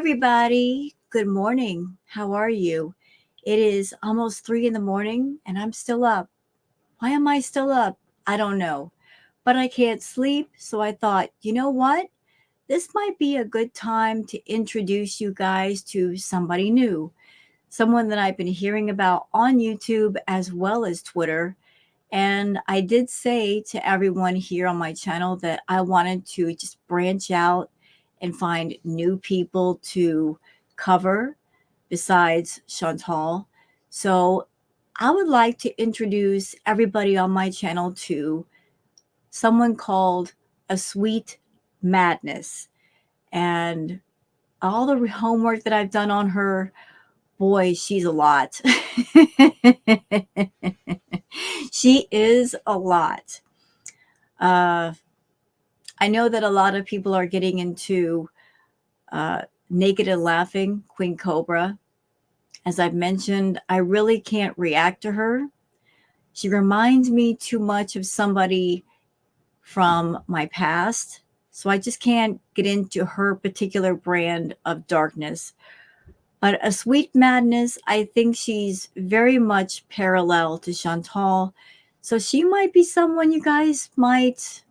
everybody. Good morning. How are you? It is almost 3 in the morning and I'm still up. Why am I still up? I don't know. But I can't sleep, so I thought, you know what? This might be a good time to introduce you guys to somebody new, someone that I've been hearing about on YouTube as well as Twitter. And I did say to everyone here on my channel that I wanted to just branch out and find new people to cover besides Chantal. So I would like to introduce everybody on my channel to someone called Asweetmadness. And all the homework that I've done on her, boy, she's a lot. She is a lot. Uh, I know that a lot of people are getting into Naked and Laughing, Queen Cobra. As I've mentioned, I really can't react to her. She reminds me too much of somebody from my past. So I just can't get into her particular brand of darkness. But Asweetmadness, I think she's very much parallel to Chantal. So she might be someone you guys might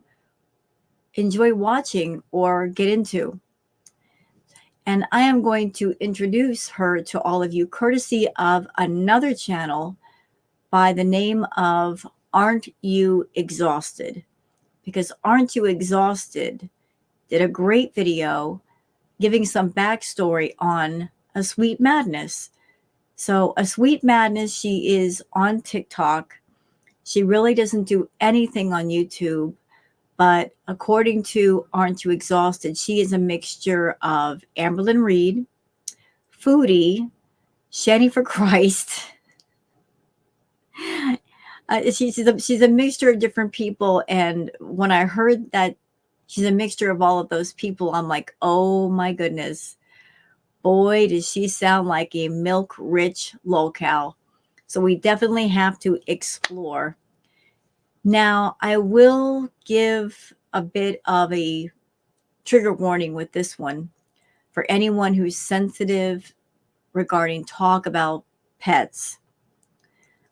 enjoy watching or get into. And I am going to introduce her to all of you courtesy of another channel by the name of Aren't You Exhausted? Because Aren't You Exhausted did a great video giving some backstory on Asweetmadness. So Asweetmadness, she is on TikTok. She really doesn't do anything on YouTube. But according to Aren't You Exhausted, she is a mixture of Amberlyn Reed, Foodie, Shanny for Christ. She's a mixture of different people. And when I heard that she's a mixture of all of those people, I'm like, oh my goodness. Boy, does she sound like a milk-rich lolcow. So we definitely have to explore. Now, I will give a bit of a trigger warning with this one for anyone who's sensitive regarding talk about pets.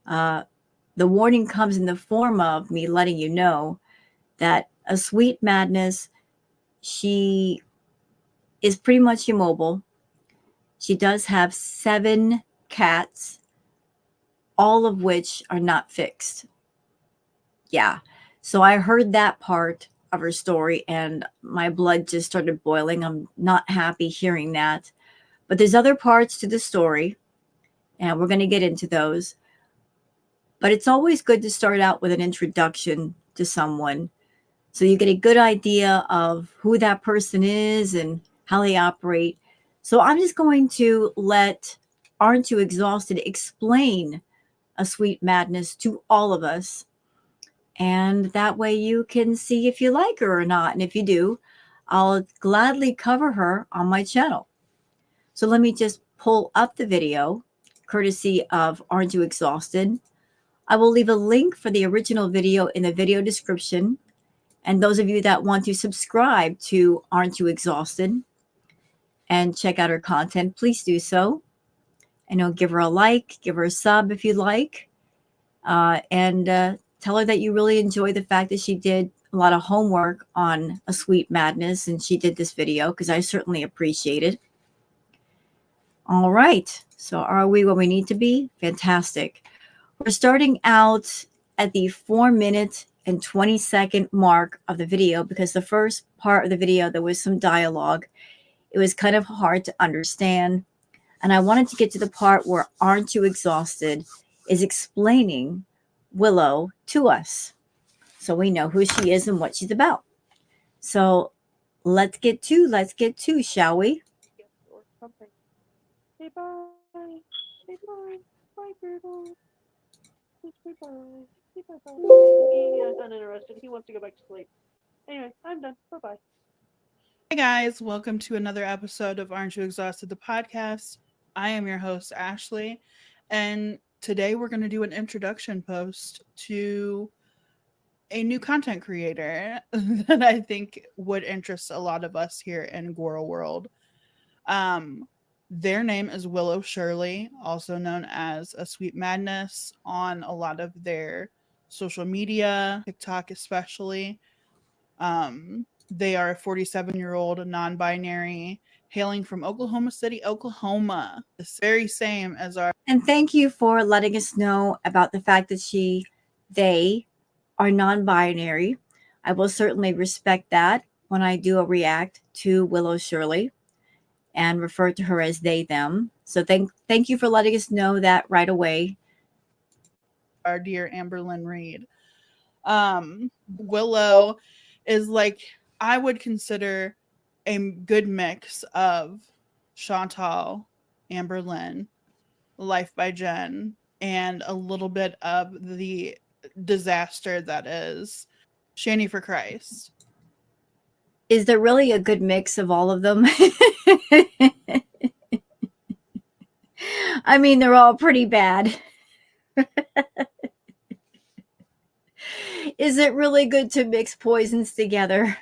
The warning comes in the form of me letting you know that Asweetmadness, she is pretty much immobile. She does have 7 cats, all of which are not fixed. Yeah. So I heard that part of her story and my blood just started boiling. I'm not happy hearing that. But there's other parts to the story, and we're going to get into those. But it's always good to start out with an introduction to someone so you get a good idea of who that person is and how they operate. So I'm just going to let Aren't You Exhausted explain Asweetmadness to all of us. And that way you can see if you like her or not. And if you do, I'll gladly cover her on my channel. So let me just pull up the video, courtesy of Aren't You Exhausted? I will leave a link for the original video in the video description. And those of you that want to subscribe to Aren't You Exhausted and check out her content, please do so. And give her a like, give her a sub if you'd like. And tell her that you really enjoy the fact that she did a lot of homework on Asweetmadness and she did this video because I certainly appreciate it. All right. So are we where we need to be? Fantastic. We're starting out at the 4-minute and 20-second mark of the video because the first part of the video, there was some dialogue. It was kind of hard to understand. And I wanted to get to the part where Aren't You Exhausted is explaining Willow to us so we know who she is and what she's about. So let's get to, shall we? Or something. Say bye. Say bye. Bye, Gerbil. Say bye. Say bye bye. He is uninterested. He wants to go back to sleep. Anyway, I'm done. Bye bye. Hey guys, welcome to another episode of Aren't You Exhausted, the podcast. I am your host, Ashley, and today we're going to do an introduction post to a new content creator that I think would interest a lot of us here in Goro World. Their name is Willow Shirley, also known as Asweetmadness on a lot of their social media, TikTok especially. They are a 47-year-old non-binary hailing from Oklahoma City, Oklahoma. The very same as our. And thank you for letting us know about the fact that they are non-binary. I will certainly respect that when I do a react to Willow Shirley and refer to her as they, them. So thank you for letting us know that right away. Our dear Amberlynn Reed. Willow is like, I would consider a good mix of Chantal, Amberlynn, Life by Jen, and a little bit of the disaster that is Shani for Christ. Is there really a good mix of all of them? I mean, they're all pretty bad. Is it really good to mix poisons together?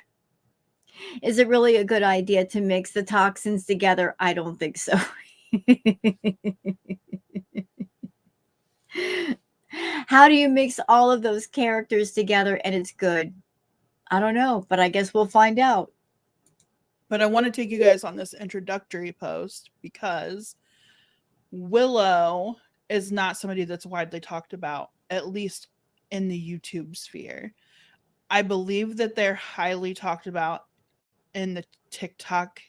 Is it really a good idea to mix the toxins together? I don't think so. How do you mix all of those characters together and it's good? I don't know, but I guess we'll find out. But I want to take you guys on this introductory post because Willow is not somebody that's widely talked about, at least in the YouTube sphere. I believe that they're highly talked about in the TikTok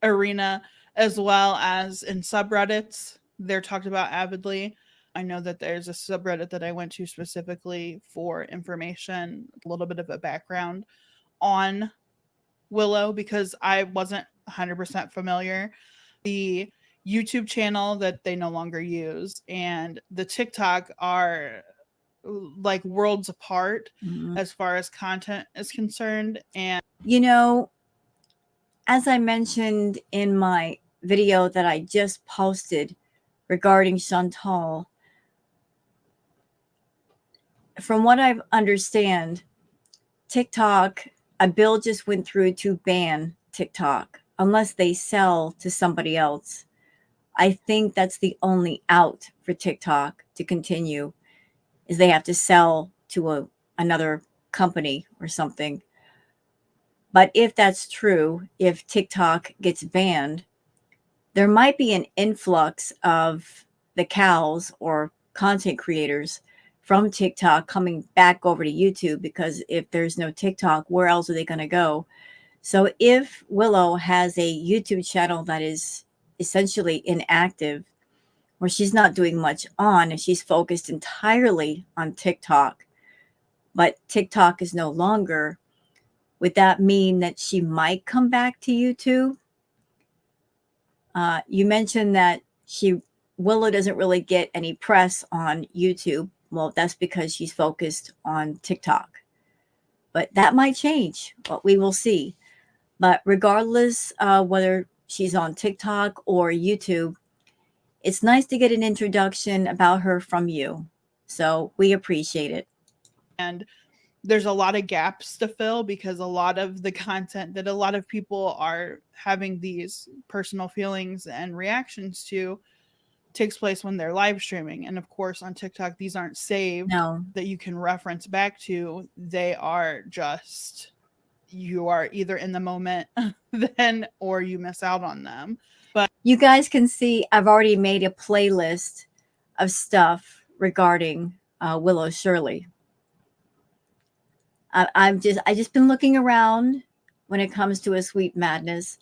arena, as well as in subreddits. They're talked about avidly. I know that there's a subreddit that I went to specifically for information, a little bit of a background on Willow because I wasn't 100% familiar. The YouTube channel that they no longer use and the TikTok are like worlds apart as far as content is concerned. And you know, as I mentioned in my video that I just posted regarding Chantal, from what I understand, TikTok, a bill just went through to ban TikTok unless they sell to somebody else. I think that's the only out for TikTok to continue is they have to sell to another company or something. But if that's true, if TikTok gets banned, there might be an influx of the cows or content creators from TikTok coming back over to YouTube because if there's no TikTok, where else are they going to go? So if Willow has a YouTube channel that is essentially inactive, where she's not doing much on, and she's focused entirely on TikTok, but TikTok is no longer, would that mean that she might come back to YouTube? You mentioned that Willow doesn't really get any press on YouTube. Well, that's because she's focused on TikTok. But that might change, but we will see. But regardless whether she's on TikTok or YouTube, it's nice to get an introduction about her from you. So we appreciate it. And there's a lot of gaps to fill because a lot of the content that a lot of people are having these personal feelings and reactions to takes place when they're live streaming. And of course, on TikTok, these aren't saved that you can reference back to. They are just, you are either in the moment then or you miss out on them. But you guys can see I've already made a playlist of stuff regarding Willow Shirley. I just been looking around when it comes to Asweetmadness,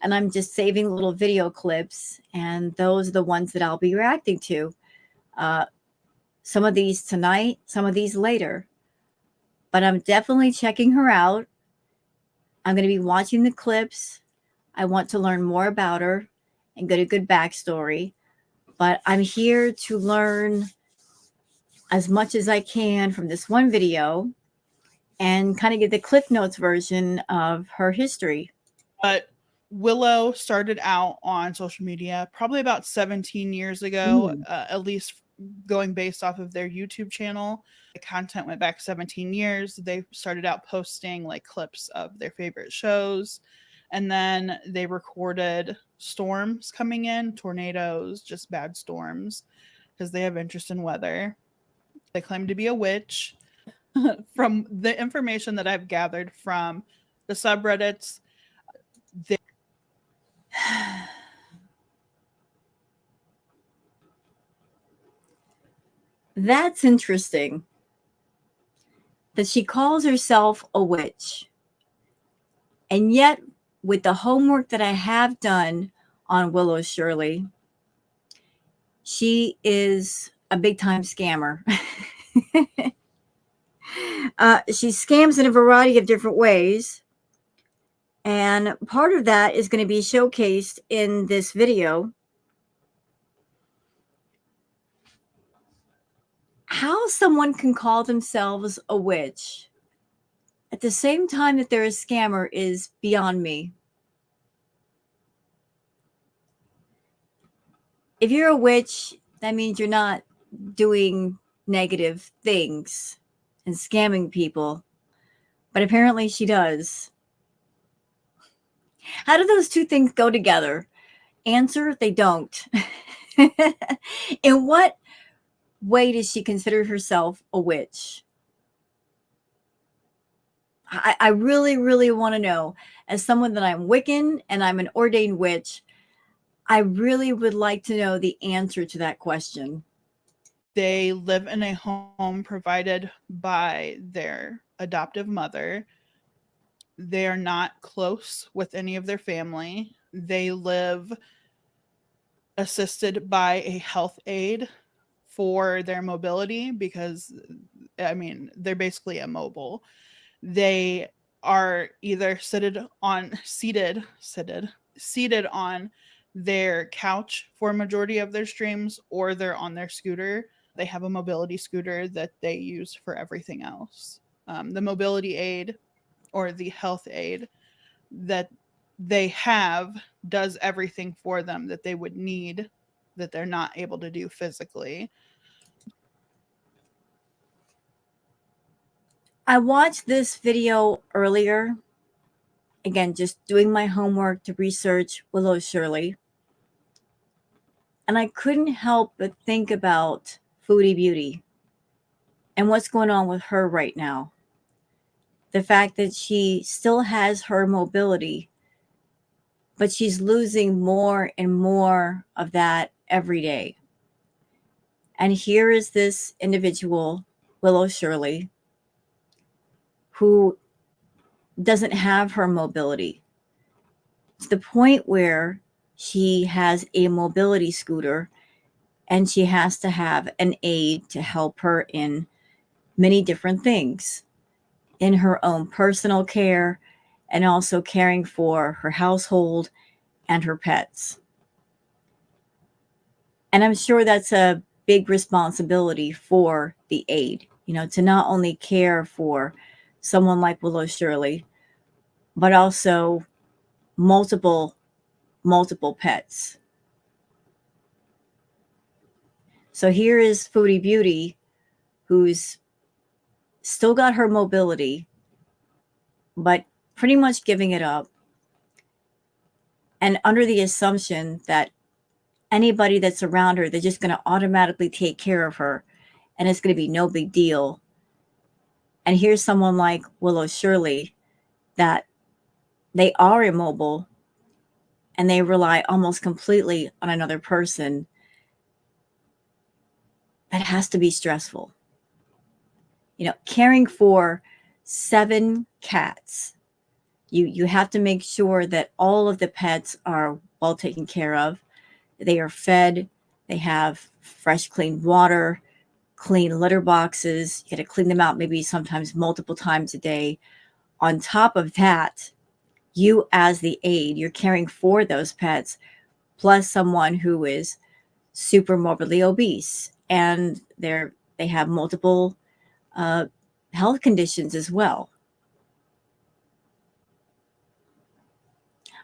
and I'm just saving little video clips, and those are the ones that I'll be reacting to. Some of these tonight, some of these later, but I'm definitely checking her out. I'm going to be watching the clips. I want to learn more about her and get a good backstory, but I'm here to learn as much as I can from this one video and kind of get the Cliff Notes version of her history. But Willow started out on social media probably about 17 years ago, at least going based off of their YouTube channel. The content went back 17 years. They started out posting like clips of their favorite shows And then they recorded storms coming in, tornadoes, just bad storms, because they have interest in weather. They claim to be a witch. From the information that I've gathered from the subreddits, That's interesting that she calls herself a witch. And yet, with the homework that I have done on Willow Shirley, she is a big time scammer. She scams in a variety of different ways. And part of that is going to be showcased in this video. How someone can call themselves a witch at the same time that they're a scammer is beyond me. If you're a witch, that means you're not doing negative things and scamming people. But apparently she does. How do those two things go together? Answer, they don't. In what way does she consider herself a witch? I really, really want to know. As someone that I'm Wiccan and I'm an ordained witch, I really would like to know the answer to that question. they live in a home provided by their adoptive mother. They are not close with any of their family. They live assisted by a health aide for their mobility because, I mean, they're basically immobile. They are either seated on their couch for a majority of their streams, or they're on their scooter. They have a mobility scooter that they use for everything else. The mobility aid or the health aid that they have does everything for them that they would need that they're not able to do physically. I watched this video earlier. Again, just doing my homework to research Willow Shirley. And I couldn't help but think about Foodie Beauty and what's going on with her right now. The fact that she still has her mobility, but she's losing more and more of that every day. And here is this individual, Willow Shirley, who doesn't have her mobility to the point where she has a mobility scooter and she has to have an aide to help her in many different things, in her own personal care and also caring for her household and her pets. And I'm sure that's a big responsibility for the aide, to not only care for someone like Willow Shirley, but also multiple pets. So here is Foodie Beauty, who's still got her mobility, but pretty much giving it up. And under the assumption that anybody that's around her, they're just going to automatically take care of her and it's going to be no big deal. And here's someone like Willow Shirley that they are immobile and they rely almost completely on another person. That has to be stressful. Caring for 7 cats, you have to make sure that all of the pets are well taken care of. They are fed. They have fresh, clean water, clean litter boxes. You got to clean them out maybe sometimes multiple times a day. On top of that, you as the aide, you're caring for those pets, plus someone who is super morbidly obese, and they have multiple health conditions as well.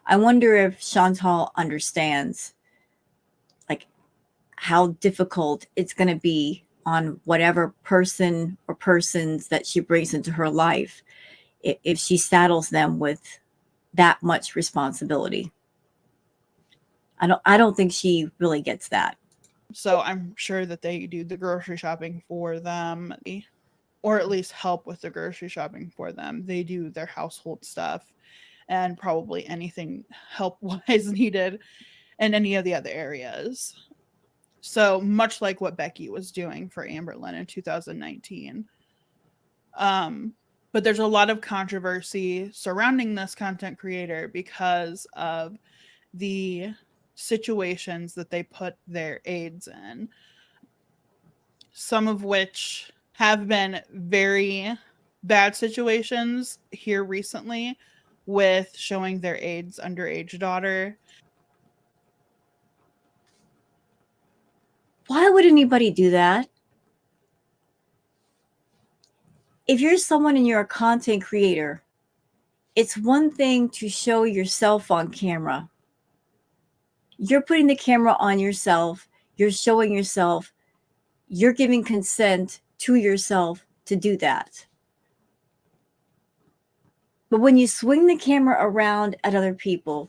I wonder if Chantal understands how difficult it's going to be on whatever person or persons that she brings into her life if she saddles them with that much responsibility. I don't think she really gets that. So I'm sure that they do the grocery shopping for them, or at least help with the grocery shopping for them. They do their household stuff and probably anything help-wise needed in any of the other areas. So much like what Becky was doing for Amberlynn in 2019. But there's a lot of controversy surrounding this content creator because of the situations that they put their aides in, some of which have been very bad situations here recently, with showing their aides' underage daughter. Why would anybody do that? If you're someone and you're a content creator, it's one thing to show yourself on camera. You're putting the camera on yourself, you're showing yourself, you're giving consent to yourself to do that. But when you swing the camera around at other people,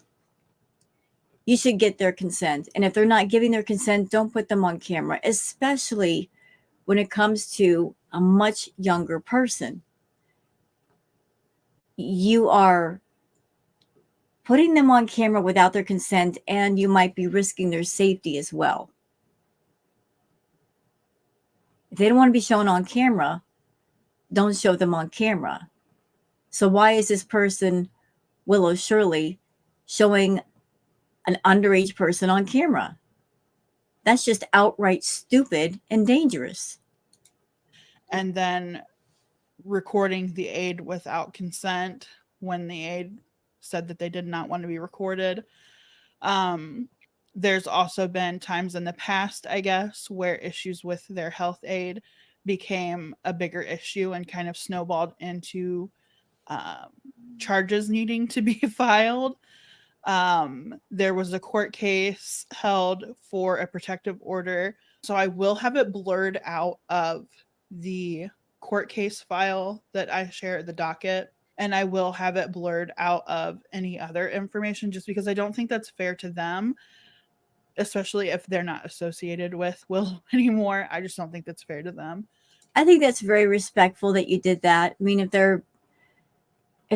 you should get their consent. And if they're not giving their consent, don't put them on camera, especially when it comes to a much younger person. You are putting them on camera without their consent, and you might be risking their safety as well. If they don't want to be shown on camera, don't show them on camera. So why is this person, Willow Shirley, showing an underage person on camera? That's just outright stupid and dangerous. And then recording the aide without consent when the aide said that they did not want to be recorded. There's also been times in the past, I guess, where issues with their health aide became a bigger issue and kind of snowballed into charges needing to be filed. There was a court case held for a protective order. So I will have it blurred out of the court case file that I share, the docket, and I will have it blurred out of any other information, just because I don't think that's fair to them, especially if they're not associated with Willow anymore. I just don't think that's fair to them. I think that's very respectful that you did that. I mean, if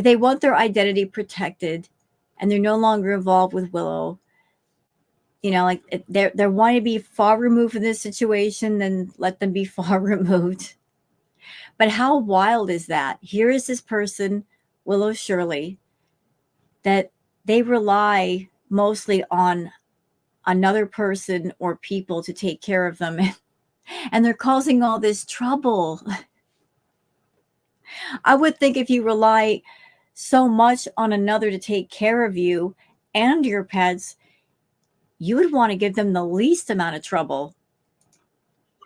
they want their identity protected and they're no longer involved with Willow, you know, like if they're wanting to be far removed from this situation, then let them be far removed. But how wild is that? Here is this person, Willow Shirley, that they rely mostly on another person or people to take care of them. And they're causing all this trouble. I would think if you rely so much on another to take care of you and your pets, you would want to give them the least amount of trouble.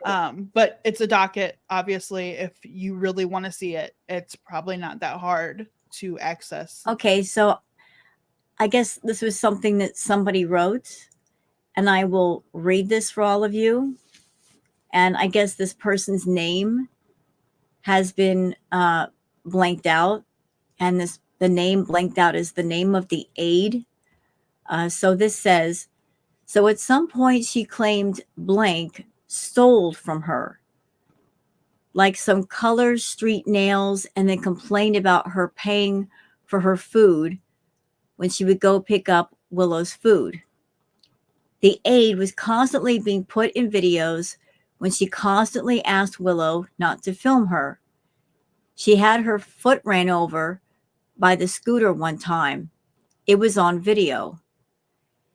But it's a docket. Obviously, if you really want to see it, it's probably not that hard to access. Okay, so I guess this was something that somebody wrote, and I will read this for all of you. And I guess this person's name has been blanked out, and the name blanked out is the name of the aide. So this says, so at some point she claimed blank stole from her, like some color street nails, and then complained about her paying for her food when she would go pick up Willow's food. The aide was constantly being put in videos when she constantly asked Willow not to film her. She had her foot ran over by the scooter one time. It was on video.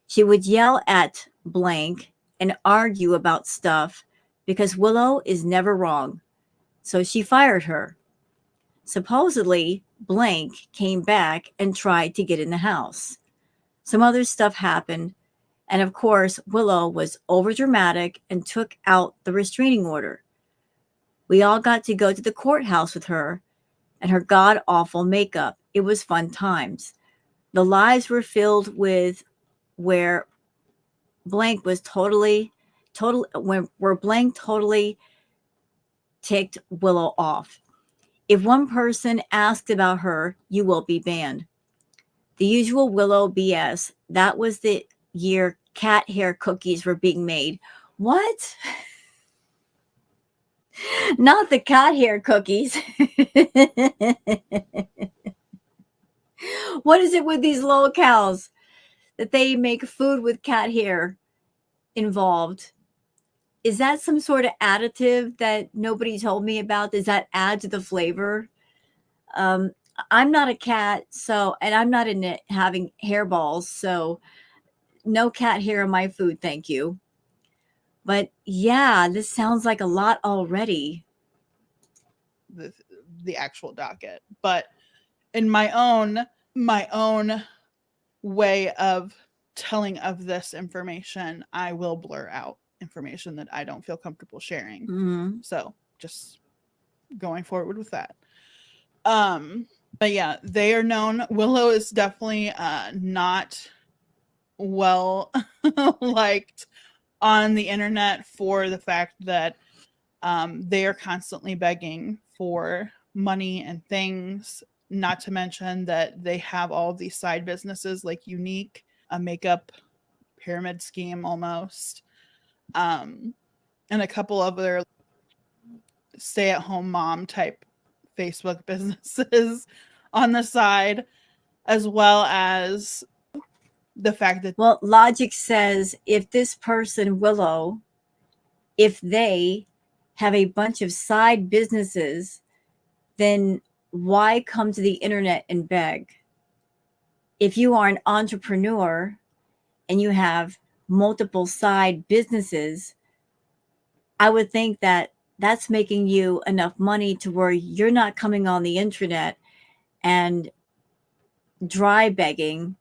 She would yell at blank and argue about stuff because Willow is never wrong. So she fired her. Supposedly, blank came back and tried to get in the house. Some other stuff happened. And of course, Willow was overdramatic and took out the restraining order. We all got to go to the courthouse with her and her god-awful makeup. It was fun times. The lives were filled with where blank was where blank totally ticked Willow off. If one person asked about her, you will be banned. The usual Willow BS. That was the year cat hair cookies were being made. What? Not the cat hair cookies. What is it with these locales that they make food with cat hair involved? Is that some sort of additive that nobody told me about? Does that add to the flavor? Um, I'm not a cat, so, and I'm not into having hairballs, so no cat hair in my food, thank you. But yeah, this sounds like a lot already. The actual docket. But in my own way of telling of this information, I will blur out information that I don't feel comfortable sharing. Mm-hmm. So just going forward with that. But yeah, they are known. Willow is definitely not well liked on the internet for the fact that they are constantly begging for money and things, not to mention that they have all of these side businesses like Unique, a makeup pyramid scheme almost, and a couple other stay-at-home mom type Facebook businesses on the side, as well as the fact that, well, logic says if this person, Willow, if they have a bunch of side businesses, then why come to the internet and beg? If you are an entrepreneur and you have multiple side businesses, I would think that that's making you enough money to where you're not coming on the internet and dry begging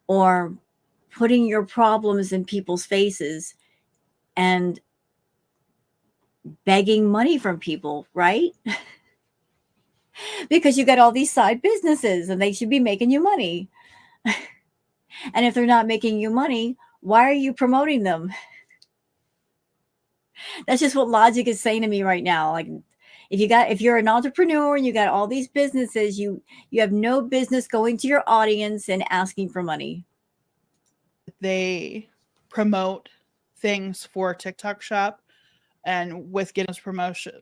or putting your problems in people's faces and begging money from people, right? Because you got all these side businesses and they should be making you money. And if they're not making you money, why are you promoting them? That's just what logic is saying to me right now. Like if you're an entrepreneur and you got all these businesses, you have no business going to your audience and asking for money. they promote things for TikTok Shop, and with getting those promotion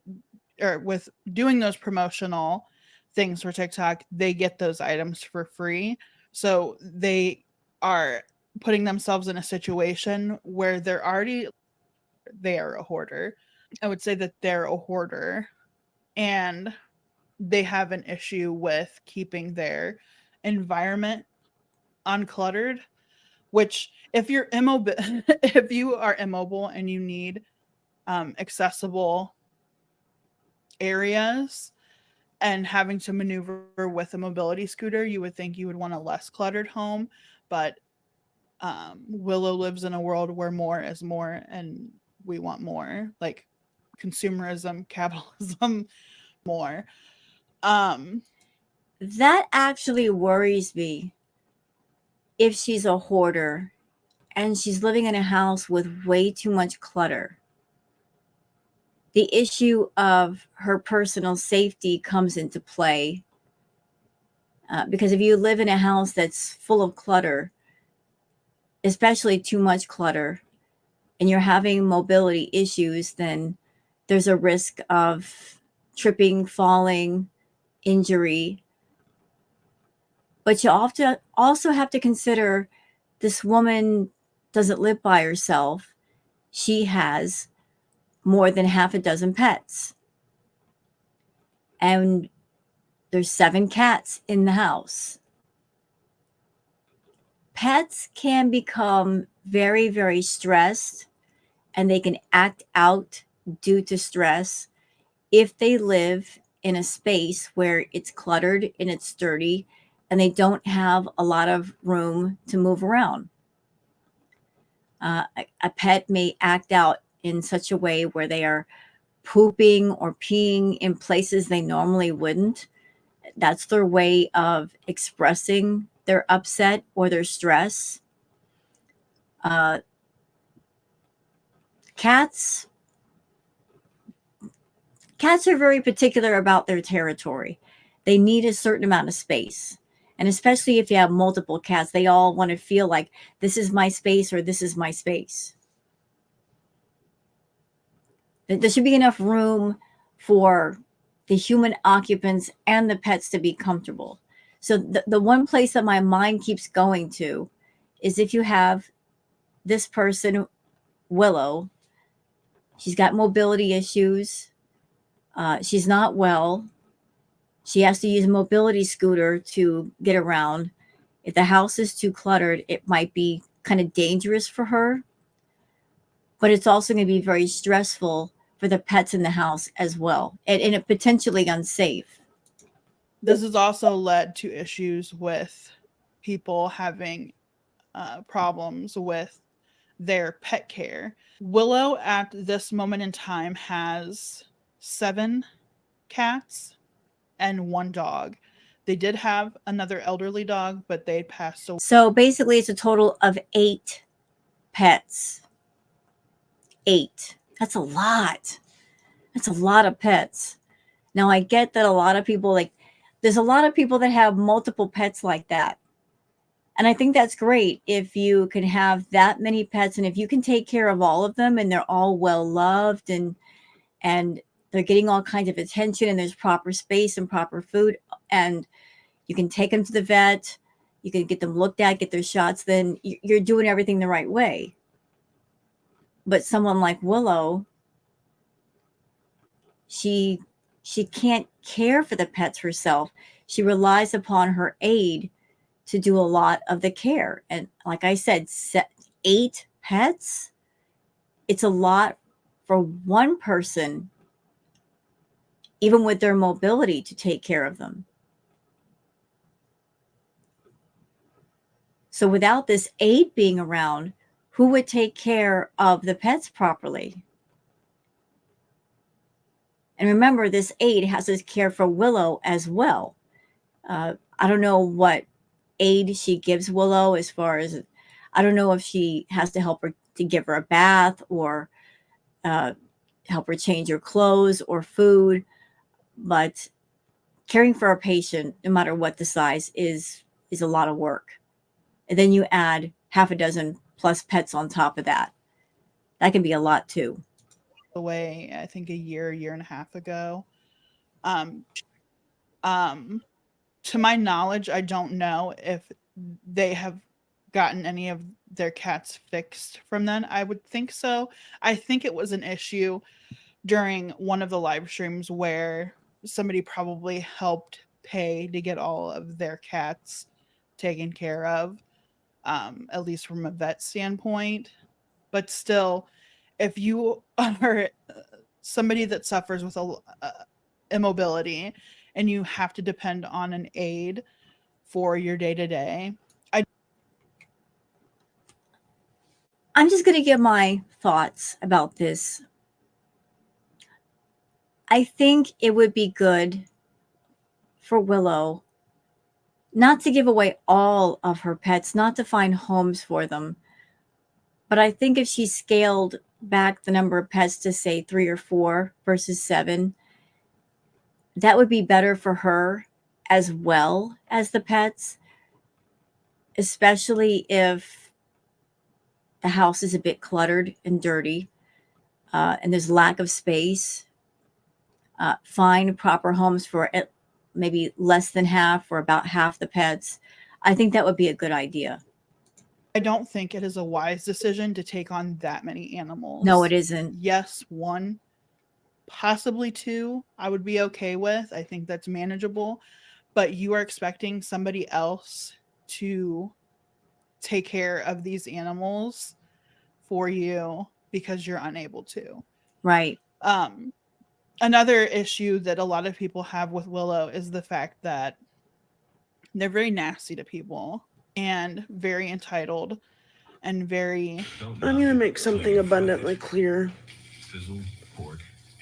or with doing those promotional things for TikTok, they get those items for free. So they are putting themselves in a situation where they are a hoarder. I would say that they're a hoarder, and they have an issue with keeping their environment uncluttered, which if you're immobile if you are immobile and you need accessible areas and having to maneuver with a mobility scooter, you would think you would want a less cluttered home. But Willow lives in a world where more is more, and we want more, like consumerism, capitalism, more. That actually worries me. If she's a hoarder and she's living in a house with way too much clutter, the issue of her personal safety comes into play. Because if you live in a house that's full of clutter, especially too much clutter, and you're having mobility issues, then there's a risk of tripping, falling, injury. But you also have to consider this woman doesn't live by herself. She has more than half a dozen pets. And there's 7 cats in the house. Pets can become very, very stressed, and they can act out due to stress if they live in a space where it's cluttered and it's dirty and they don't have a lot of room to move around. A pet may act out in such a way where they are pooping or peeing in places they normally wouldn't. That's their way of expressing their upset or their stress. Cats are very particular about their territory. They need a certain amount of space. And especially if you have multiple cats, they all want to feel like this is my space or this is my space. There should be enough room for the human occupants and the pets to be comfortable. So the one place that my mind keeps going to is if you have this person, Willow, she's got mobility issues. She's not well. She has to use a mobility scooter to get around. If the house is too cluttered, it might be kind of dangerous for her. But it's also going to be very stressful for the pets in the house as well, and it potentially unsafe. This has also led to issues with people having problems with their pet care. Willow at this moment in time has 7 cats and 1 dog. They did have another elderly dog, but they passed away. So basically, it's a total of 8 pets. 8. That's a lot. That's a lot of pets. Now, I get that a lot of people, there's a lot of people that have multiple pets like that. And I think that's great if you can have that many pets and if you can take care of all of them and they're all well loved and they're getting all kinds of attention and there's proper space and proper food and you can take them to the vet, you can get them looked at, get their shots, then you're doing everything the right way. But someone like Willow, she can't care for the pets herself. She relies upon her aide to do a lot of the care. And like I said, 8 pets, it's a lot for one person, even with their mobility, to take care of them. So without this aide being around, who would take care of the pets properly? And remember, this aide has to care for Willow as well. I don't know what aid she gives Willow as far as, I don't know if she has to help her to give her a bath or help her change her clothes or food. But caring for a patient, no matter what the size, is a lot of work. And then you add half a dozen plus pets on top of that. That can be a lot too. Away, I think a year and a half ago. To my knowledge, I don't know if they have gotten any of their cats fixed from then. I would think so. I think it was an issue during one of the live streams where somebody probably helped pay to get all of their cats taken care of, at least from a vet standpoint. But still, if you are somebody that suffers with immobility and you have to depend on an aide for your day-to-day, I'm just going to give my thoughts about this. I think it would be good for Willow not to give away all of her pets, not to find homes for them. But I think if she scaled back the number of pets to say 3 or 4 versus 7, that would be better for her as well as the pets, especially if the house is a bit cluttered and dirty and there's lack of space. Find proper homes for maybe less than half or about half the pets. I think that would be a good idea. I don't think it is a wise decision to take on that many animals. No, it isn't. Yes, 1, possibly 2, I would be okay with. I think that's manageable. But you are expecting somebody else to take care of these animals for you because you're unable to. Right. Another issue that a lot of people have with Willow is the fact that they're very nasty to people and very entitled and very... I'm going to make something abundantly clear.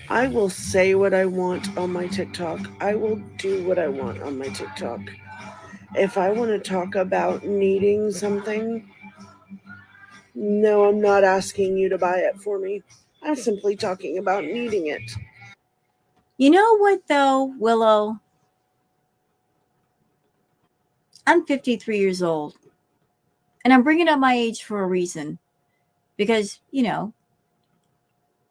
I will say what I want on my TikTok. I will do what I want on my TikTok. If I want to talk about needing something, no, I'm not asking you to buy it for me. I'm simply talking about needing it. You know what, though, Willow? I'm 53 years old, and I'm bringing up my age for a reason, because, you know,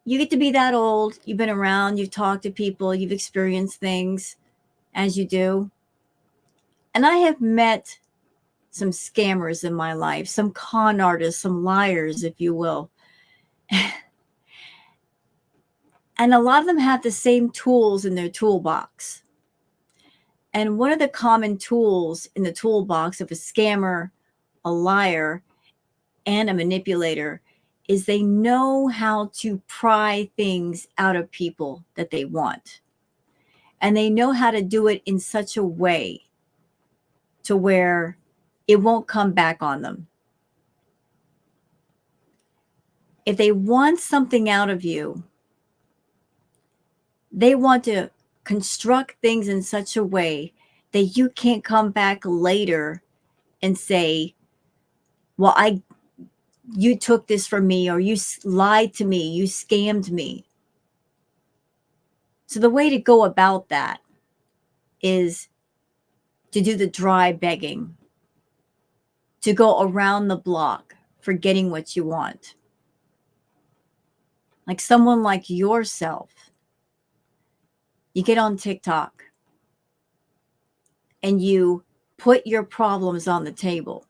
you get to be that old. You've been around, you've talked to people, you've experienced things as you do. And I have met some scammers in my life, some con artists, some liars, if you will. And a lot of them have the same tools in their toolbox. And one of the common tools in the toolbox of a scammer, a liar, and a manipulator is they know how to pry things out of people that they want. And they know how to do it in such a way to where it won't come back on them. If they want something out of you, they want to construct things in such a way that you can't come back later and say, well, you took this from me, or you lied to me, you scammed me. So the way to go about that is to do the dry begging, to go around the block for getting what you want. Like someone like yourself, you get on TikTok and you put your problems on the table.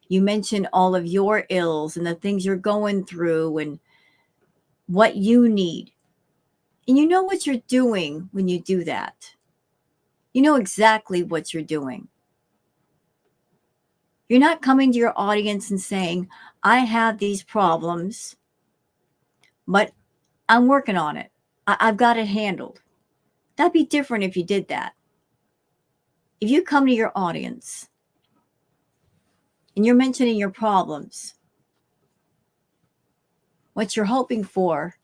You mention all of your ills and the things you're going through and what you need. And you know what you're doing when you do that. You know exactly what you're doing. You're not coming to your audience and saying, I have these problems, but I'm working on it. I've got it handled. That'd be different if you did that. If you come to your audience and you're mentioning your problems, what you're hoping for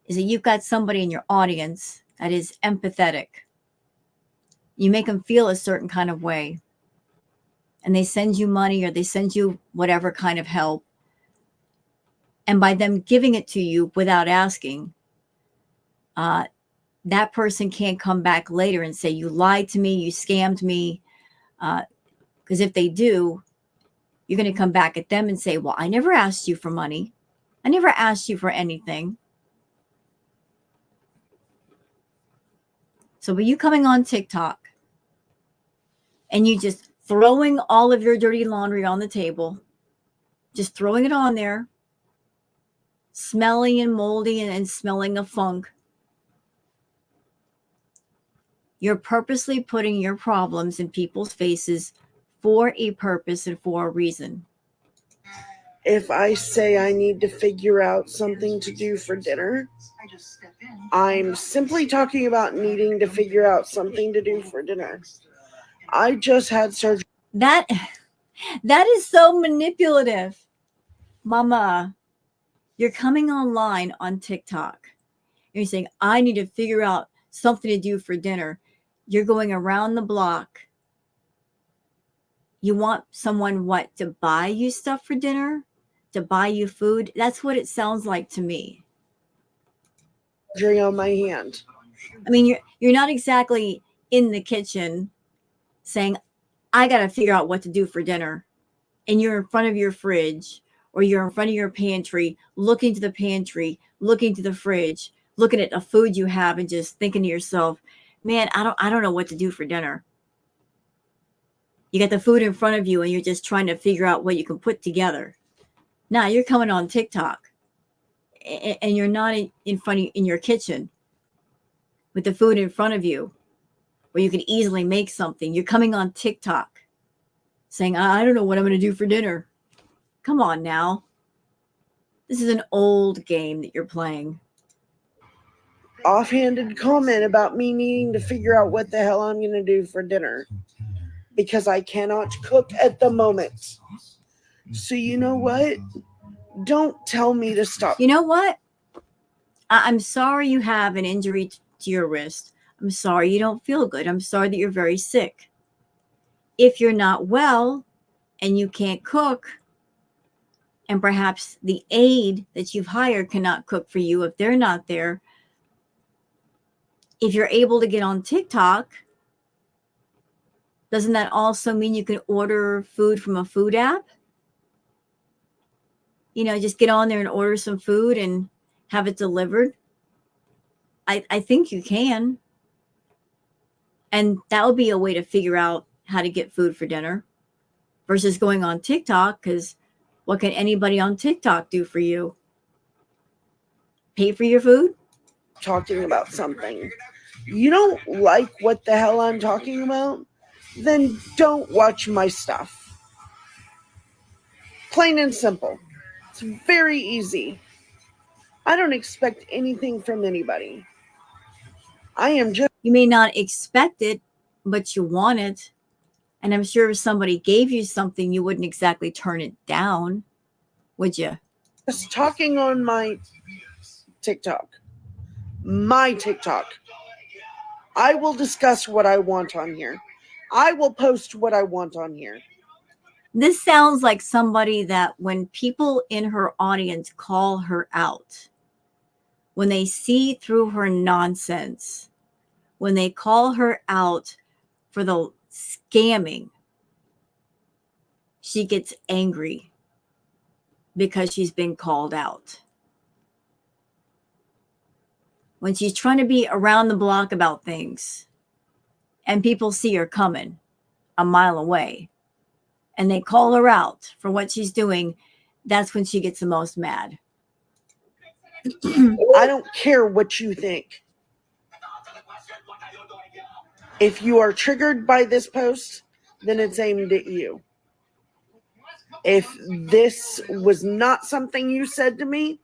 is that you've got somebody in your audience that is empathetic. You make them feel a certain kind of way, and they send you money or they send you whatever kind of help. And by them giving it to you without asking, that person can't come back later and say, you lied to me, you scammed me. Because if they do, you're going to come back at them and say, well, I never asked you for money. I never asked you for anything. So by you coming on TikTok and you just throwing all of your dirty laundry on the table, just throwing it on there, smelling and moldy and smelling of funk, you're purposely putting your problems in people's faces for a purpose and for a reason. If I say I need to figure out something to do for dinner, I'm simply talking about needing to figure out something to do for dinner. I just had surgery. That is so manipulative. Mama, you're coming online on TikTok. You're saying, I need to figure out something to do for dinner. You're going around the block. You want someone, what, to buy you stuff for dinner? To buy you food? That's what it sounds like to me. Surgery on my hand. I mean, you're not exactly in the kitchen saying, I got to figure out what to do for dinner. And you're in front of your fridge, or you're in front of your pantry, looking to the pantry, looking to the fridge, looking at the food you have and just thinking to yourself, man, I don't know what to do for dinner. You got the food in front of you and you're just trying to figure out what you can put together. Now you're coming on TikTok and you're not in your kitchen with the food in front of you where you can easily make something. You're coming on TikTok saying, I don't know what I'm going to do for dinner. Come on now. This is an old game that you're playing. Offhanded comment about me needing to figure out what the hell I'm going to do for dinner because I cannot cook at the moment. So you know what? Don't tell me to stop. You know what? I'm sorry you have an injury to your wrist. I'm sorry you don't feel good. I'm sorry that you're very sick. If you're not well and you can't cook, and perhaps the aide that you've hired cannot cook for you if they're not there, if you're able to get on TikTok Doesn't that also mean you can order food from a food app? Just get on there and order some food and have it delivered. I think you can. And that would be a way to figure out how to get food for dinner versus going on TikTok, because what can anybody on TikTok do for you? Pay for your food? Talking about something. You don't like what the hell I'm talking about? Then don't watch my stuff. Plain and simple. It's very easy. I don't expect anything from anybody. I am just... You may not expect it, but you want it. And I'm sure if somebody gave you something, you wouldn't exactly turn it down, would you? just talking on my TikTok. My TikTok. I will discuss what I want on here. I will post what I want on here. This sounds like somebody that when people in her audience call her out, when they see through her nonsense, when they call her out for the scamming, she gets angry because she's been called out. When she's trying to be around the block about things and people see her coming a mile away and they call her out for what she's doing, that's when she gets the most mad. I don't care what you think. If you are triggered by this post, then it's aimed at you. If this was not something you said to me,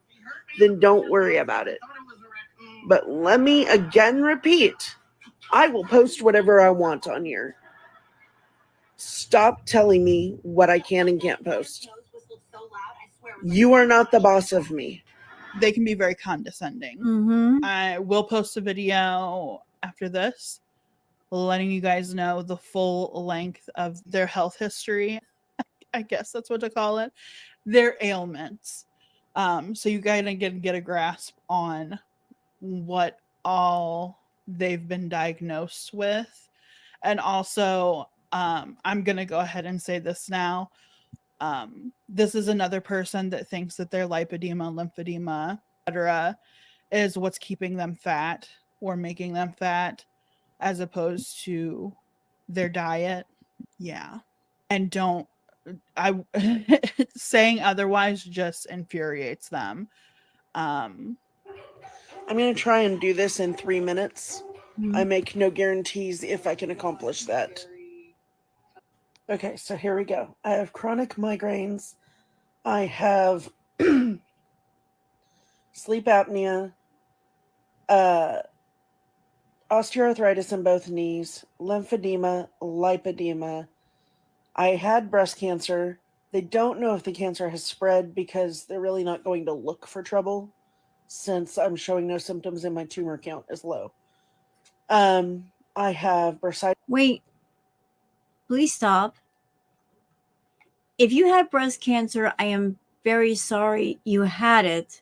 then don't worry about it. But let me again repeat, I will post whatever I want on here. Stop telling me what I can and can't post. You are not the boss of me. They can be very condescending. Mm-hmm. I will post a video after this letting you guys know the full length of their health history. I guess that's what to call it. Their ailments. So you guys can get a grasp on what all they've been diagnosed with. And also, I'm going to go ahead and say this now. This is another person that thinks that their lipedema, lymphedema, etc., is what's keeping them fat or making them fat, as opposed to their diet. Yeah. And saying otherwise just infuriates them. I'm going to try and do this in 3 minutes. I make no guarantees if I can accomplish that. Okay, so here we go. I have chronic migraines. I have sleep apnea, osteoarthritis in both knees, lymphedema, lipedema. I had breast cancer. They don't know if the cancer has spread because they're really not going to look for trouble since I'm showing no symptoms and my tumor count is low. I have bursitis. Wait, please stop. If you had breast cancer, I am very sorry you had it.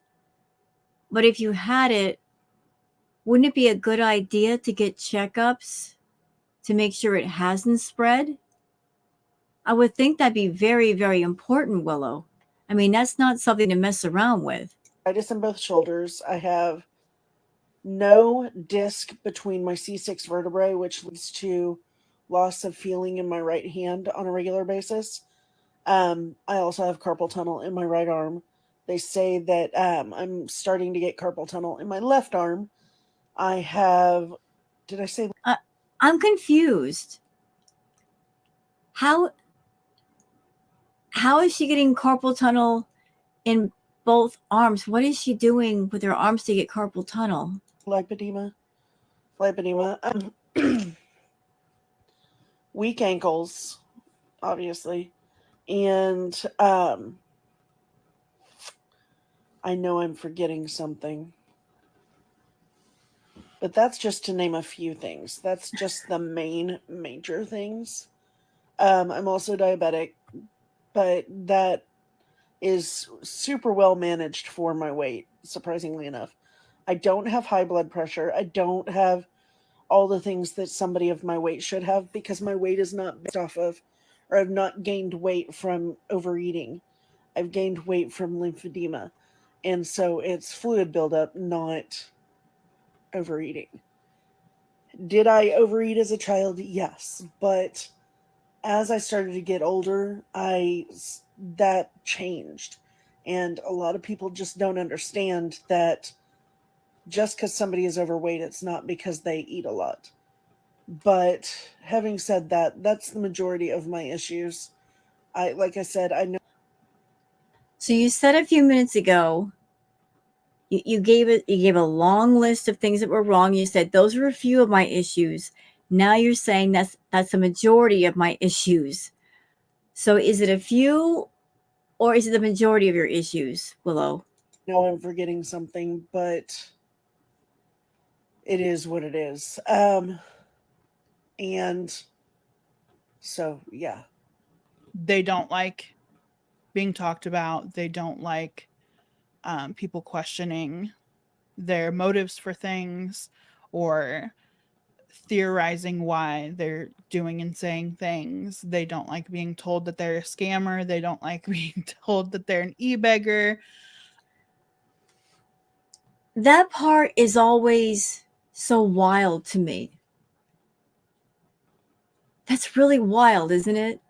But if you had it, wouldn't it be a good idea to get checkups to make sure it hasn't spread? I would think that'd be very, very important, Willow. I mean, that's not something to mess around with. In both shoulders. I have no disc between my C6 vertebrae, which leads to loss of feeling in my right hand on a regular basis. I also have carpal tunnel in my right arm. They say that I'm starting to get carpal tunnel in my left arm. I have... Did I say... I'm confused. How is she getting carpal tunnel in both arms? What is she doing with her arms to get carpal tunnel? Lipedema. Weak ankles, obviously. And I know I'm forgetting something. But that's just to name a few things. That's just the main major things. I'm also diabetic, but that is super well managed for my weight, surprisingly enough. I don't have high blood pressure. I don't have all the things that somebody of my weight should have, because my weight is not based off of, or I've not gained weight from overeating. I've gained weight from lymphedema. And so it's fluid buildup, not overeating. Did I overeat as a child? Yes. But as I started to get older, that changed. And a lot of people just don't understand that just because somebody is overweight, it's not because they eat a lot. But having said that, that's the majority of my issues. Like I said, I know. So you said a few minutes ago, you gave a long list of things that were wrong. You said those were a few of my issues. Now you're saying that's the majority of my issues. So is it a few, or is it the majority of your issues, Willow? No, I'm forgetting something, but it is what it is. And so, yeah. They don't like being talked about. They don't like people questioning their motives for things or theorizing why they're doing and saying things. They don't like being told that they're a scammer. They don't like being told that they're an e-beggar. That part is always so wild to me. That's really wild, isn't it?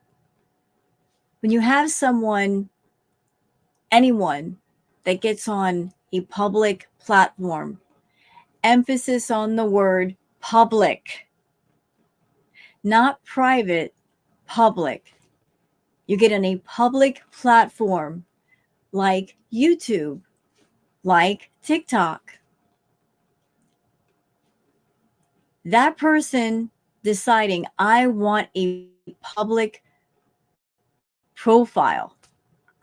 When you have anyone that gets on a public platform, emphasis on the word public, not private, public. You get on a public platform like YouTube, like TikTok. That person deciding, I want a public profile.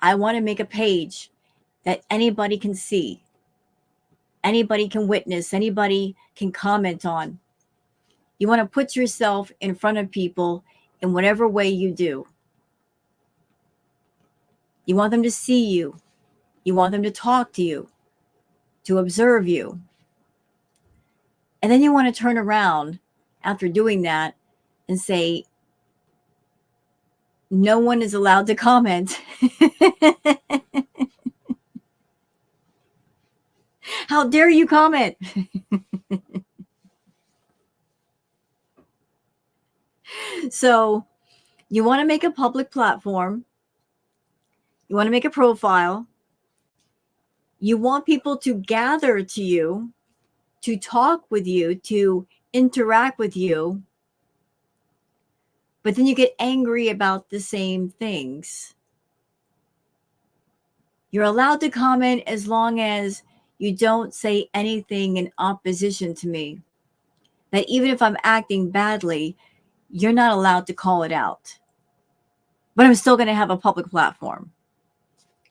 I want to make a page that anybody can see, anybody can witness, anybody can comment on. You want to put yourself in front of people in whatever way you do. You want them to see you. You want them to talk to you, to observe you. And then you want to turn around after doing that and say, no one is allowed to comment. How dare you comment? So you want to make a public platform. You want to make a profile. You want people to gather to you, to talk with you, to interact with you. But then you get angry about the same things. You're allowed to comment as long as you don't say anything in opposition to me. That even if I'm acting badly, you're not allowed to call it out. But I'm still going to have a public platform.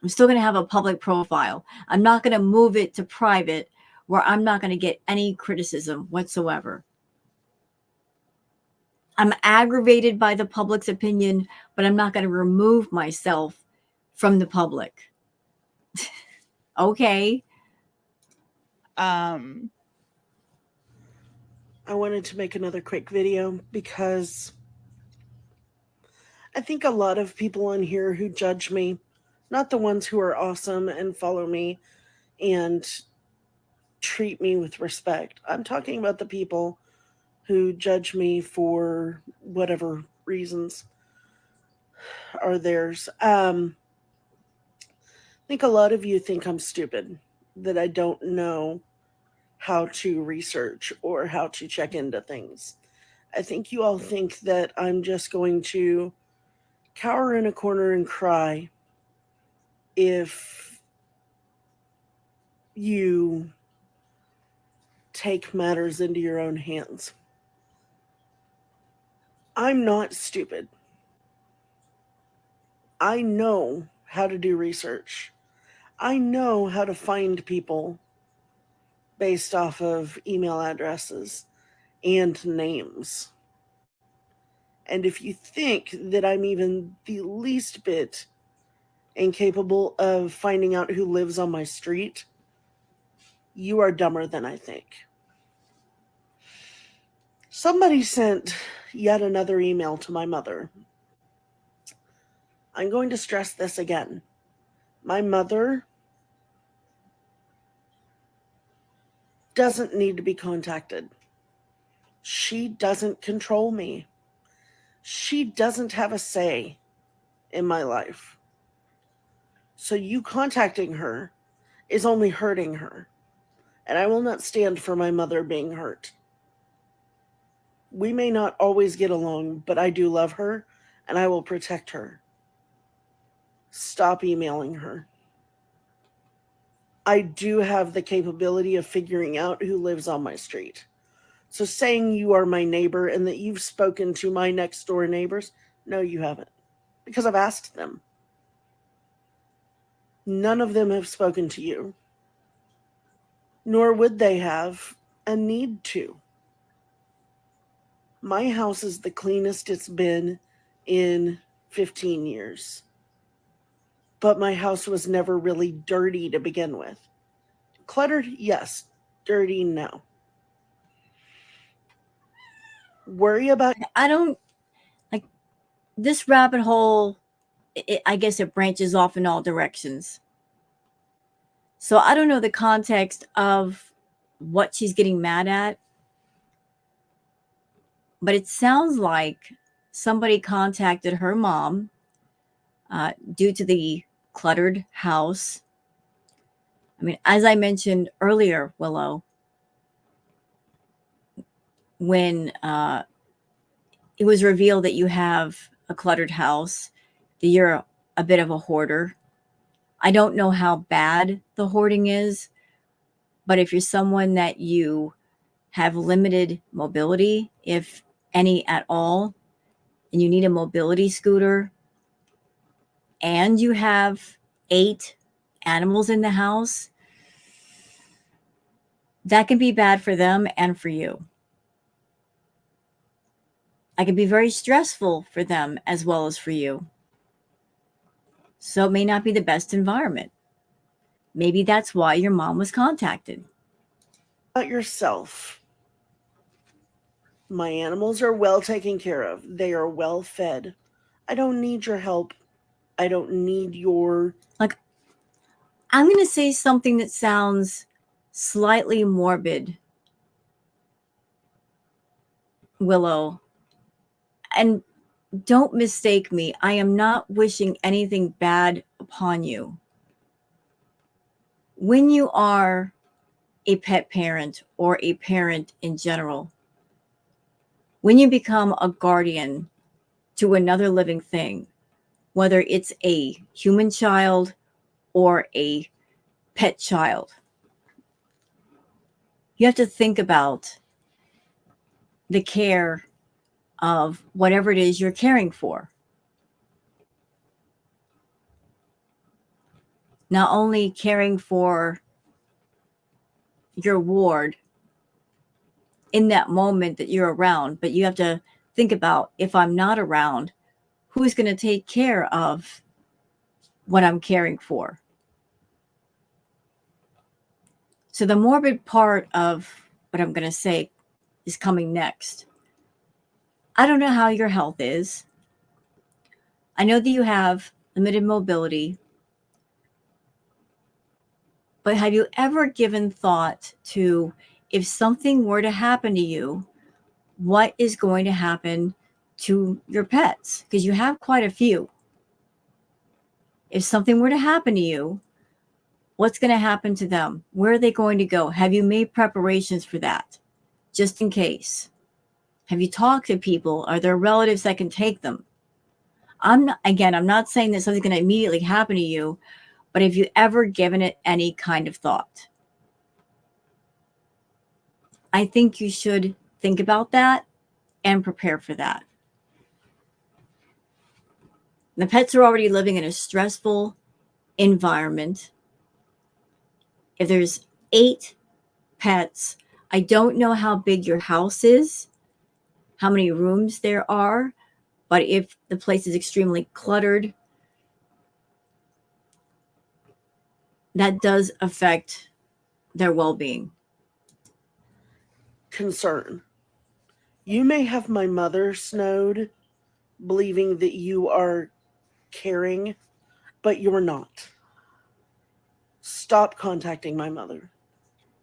I'm still going to have a public profile. I'm not going to move it to private where I'm not going to get any criticism whatsoever. I'm aggravated by the public's opinion, but I'm not going to remove myself from the public. Okay. I wanted to make another quick video because I think a lot of people on here who judge me, not the ones who are awesome and follow me and treat me with respect. I'm talking about the people who judge me for whatever reasons are theirs. I think a lot of you think I'm stupid, that I don't know how to research or how to check into things. I think you all think that I'm just going to cower in a corner and cry if you take matters into your own hands. I'm not stupid. I know how to do research. I know how to find people based off of email addresses and names. And if you think that I'm even the least bit incapable of finding out who lives on my street, you are dumber than I think. Somebody sent yet another email to my mother. I'm going to stress this again. My mother doesn't need to be contacted. She doesn't control me. She doesn't have a say in my life. So you contacting her is only hurting her. And I will not stand for my mother being hurt. We may not always get along, but I do love her, and I will protect her. Stop emailing her. I do have the capability of figuring out who lives on my street. So saying you are my neighbor and that you've spoken to my next door neighbors, no, you haven't. Because I've asked them. None of them have spoken to you. Nor would they have a need to. My house is the cleanest it's been in 15 years. But my house was never really dirty to begin with. Cluttered, yes. Dirty, no. Worry about... I don't like this rabbit hole. I guess it branches off in all directions. So I don't know the context of what she's getting mad at. But it sounds like somebody contacted her mom due to the cluttered house. I mean, as I mentioned earlier, Willow, when it was revealed that you have a cluttered house, that you're a bit of a hoarder. I don't know how bad the hoarding is, but if you're someone that you have limited mobility, if any at all, and you need a mobility scooter, and you have 8 animals in the house, that can be bad for them and for you. It can be very stressful for them as well as for you. So it may not be the best environment. Maybe that's why your mom was contacted. yourself. My animals are well taken care of. They are well fed. I don't need your help. I don't need your... I'm going to say something that sounds slightly morbid, Willow. And don't mistake me. I am not wishing anything bad upon you. When you are a pet parent or a parent in general, when you become a guardian to another living thing, whether it's a human child or a pet child, you have to think about the care of whatever it is you're caring for. Not only caring for your ward in that moment that you're around, but you have to think about, if I'm not around, who's going to take care of what I'm caring for? So the morbid part of what I'm going to say is coming next. I don't know how your health is. I know that you have limited mobility, but have you ever given thought to, if something were to happen to you, what is going to happen to your pets? Because you have quite a few. If something were to happen to you, what's going to happen to them? Where are they going to go? Have you made preparations for that, just in case? Have you talked to people? Are there relatives that can take them? I'm not saying that something's going to immediately happen to you, but have you ever given it any kind of thought? I think you should think about that and prepare for that. The pets are already living in a stressful environment. If there's 8 pets, I don't know how big your house is, how many rooms there are, but if the place is extremely cluttered, that does affect their well-being. concern. You may have my mother snowed, believing that you are caring, but you're not. Stop contacting my mother.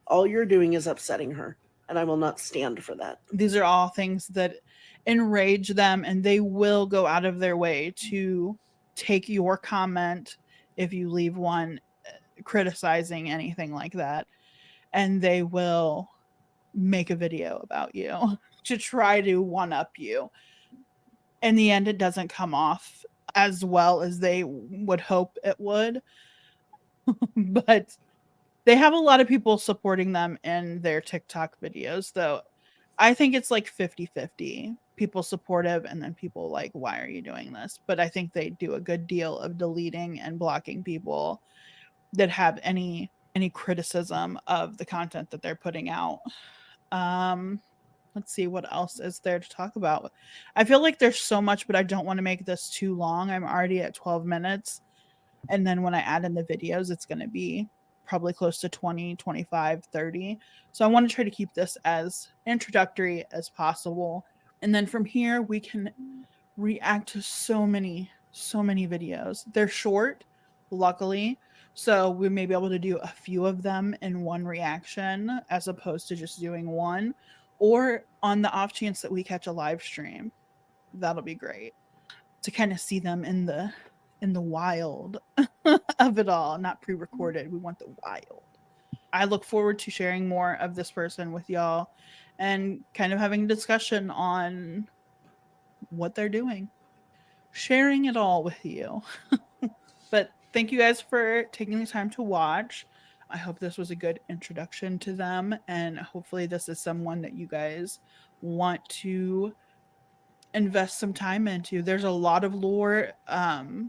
All you're doing is upsetting her, and I will not stand for that. These are all things that enrage them, and they will go out of their way to take your comment if you leave one criticizing anything like that, and they will make a video about you to try to one up you. In the end, it doesn't come off as well as they would hope it would. But they have a lot of people supporting them in their TikTok videos, though. I think it's like 50-50. People supportive and then people like, why are you doing this? But I think they do a good deal of deleting and blocking people that have any criticism of the content that they're putting out. Let's see what else is there to talk about. I feel like there's so much, but I don't want to make this too long. I'm already at 12 minutes. And then when I add in the videos, it's going to be probably close to 20, 25, 30. So I want to try to keep this as introductory as possible. And then from here, we can react to so many videos. They're short, luckily. So we may be able to do a few of them in one reaction as opposed to just doing one. Or on the off chance that we catch a live stream, that'll be great to kind of see them in the wild of it all, not pre-recorded. We want the wild. I look forward to sharing more of this person with y'all and kind of having a discussion on what they're doing, sharing it all with you. But thank you guys for taking the time to watch. I hope this was a good introduction to them, and hopefully this is someone that you guys want to invest some time into. There's a lot of lore.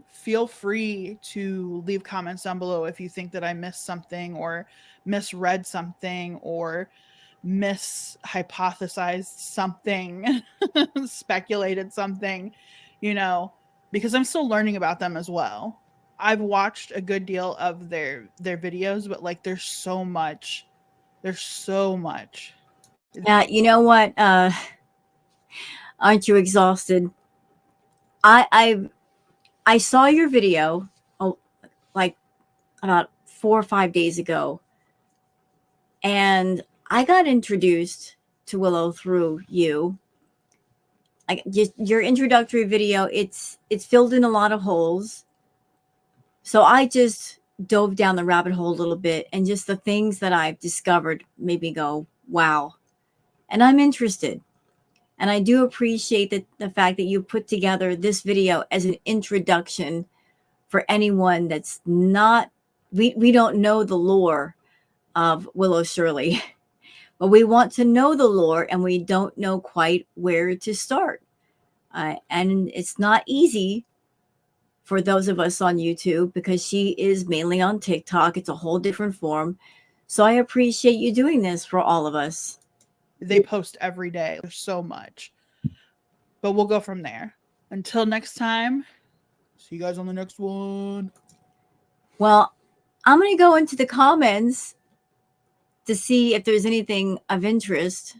Feel free to leave comments down below if you think that I missed something or misread something or mishypothesized something, speculated something, because I'm still learning about them as well. I've watched a good deal of their videos, but like there's so much. Yeah, you know what? Aren't you exhausted? I saw your video like about 4 or 5 days ago, and I got introduced to Willow through you. Your introductory video, it's filled in a lot of holes. So I just dove down the rabbit hole a little bit, and just the things that I've discovered made me go, wow. And I'm interested. And I do appreciate the fact that you put together this video as an introduction for anyone that's not, we don't know the lore of Willow Shirley, but we want to know the lore and we don't know quite where to start. And it's not easy for those of us on YouTube because she is mainly on TikTok. It's a whole different form. So I appreciate you doing this for all of us. They post every day. There's so much. But we'll go from there. Until next time, see you guys on the next one. Well, I'm going to go into the comments to see if there's anything of interest.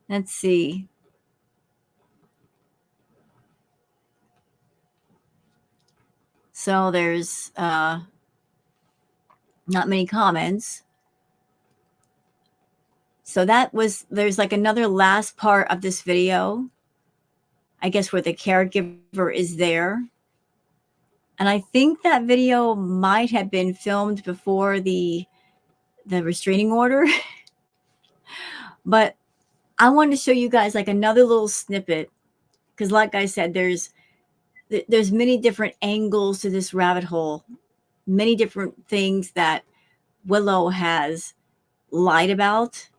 Let's see. So there's not many comments. So there's like another last part of this video, I guess, where the caregiver is there. And I think that video might have been filmed before the restraining order. But I wanted to show you guys like another little snippet, because like I said, there's many different angles to this rabbit hole, many different things that Willow has lied about.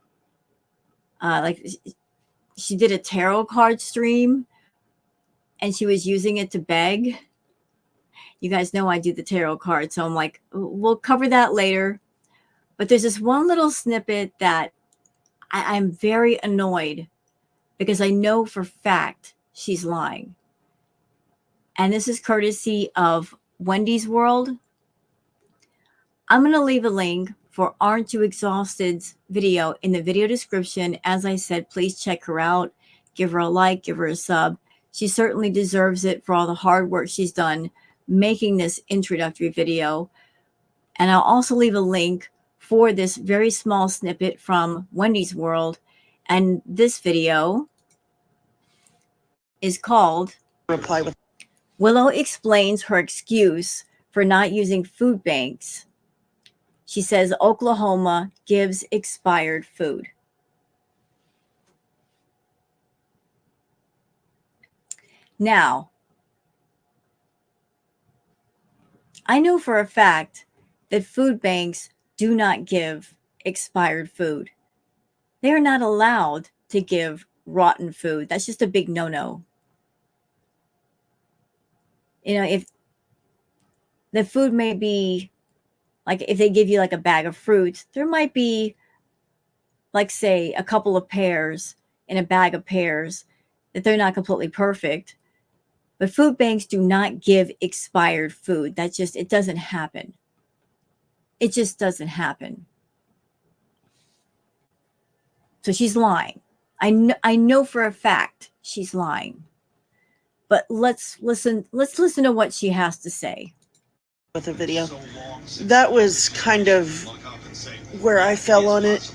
Like she did a tarot card stream and she was using it to beg. You guys know I do the tarot card, so I'm like, we'll cover that later. But there's this one little snippet that I'm very annoyed because I know for fact she's lying. And this is courtesy of WNDYS World. I'm going to leave a link for Aren't You Exhausted's video in the video description. As I said, please check her out. Give her a like, give her a sub. She certainly deserves it for all the hard work she's done making this introductory video. And I'll also leave a link for this very small snippet from Wendy's World. And this video is called Reply with Willow Explains Her Excuse for Not Using Food Banks. She says Oklahoma gives expired food. Now, I know for a fact that food banks do not give expired food. They are not allowed to give rotten food. That's just a big no-no. You know, if the food may be, like if they give you like a bag of fruits, there might be, like say, a couple of pears in a bag of pears that they're not completely perfect. But food banks do not give expired food. That's just, it doesn't happen. It just doesn't happen. So she's lying. I know for a fact she's lying. But let's listen to what she has to say. a video. That was kind of where I fell on it.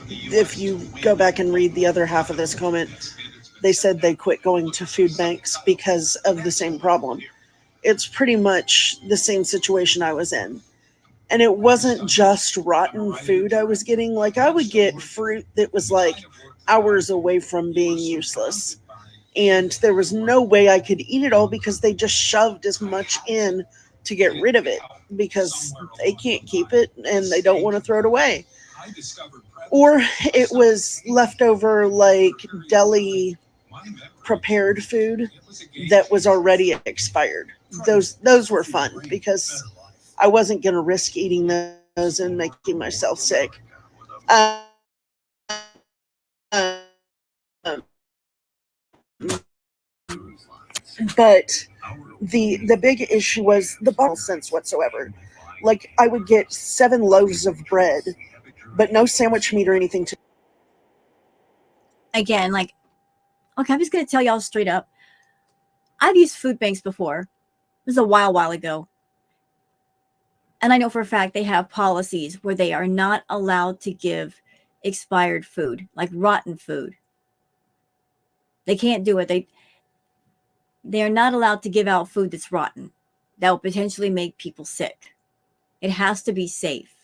If you go back and read the other half of this comment, they said they quit going to food banks because of the same problem. It's pretty much the same situation I was in. And it wasn't just rotten food I was getting. Like, I would get fruit that was like hours away from being useless. And there was no way I could eat it all because they just shoved as much in to get rid of it because they can't keep it and they don't want to throw it away. Or it was leftover, like, deli prepared food that was already expired. Those were fun because I wasn't going to risk eating those and making myself sick. But the big issue was the bottle sense whatsoever. Like, I would get 7 loaves of bread, but no sandwich meat or anything to. Again, like, okay, I'm just going to tell y'all straight up. I've used food banks before. This is a while ago. And I know for a fact they have policies where they are not allowed to give expired food, like rotten food. They can't do it. They are not allowed to give out food that's rotten. That will potentially make people sick. It has to be safe.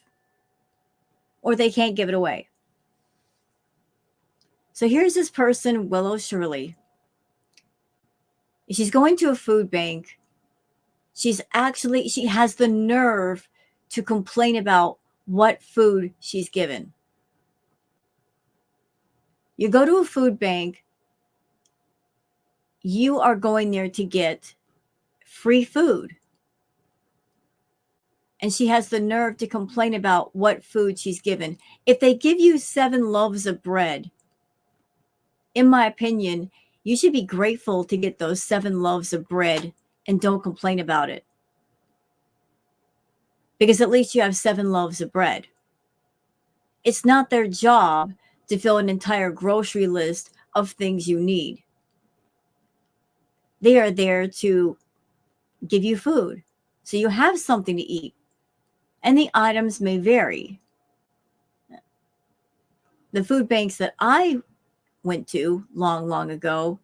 Or they can't give it away. So here's this person, Willow Shirley. She's going to a food bank. She has the nerve to complain about what food she's given. You go to a food bank, you are going there to get free food. And she has the nerve to complain about what food she's given. If they give you 7 loaves of bread, in my opinion, you should be grateful to get those 7 loaves of bread and don't complain about it. Because at least you have 7 loaves of bread. It's not their job to fill an entire grocery list of things you need. They are there to give you food, so you have something to eat. And the items may vary. The food banks that I went to long ago,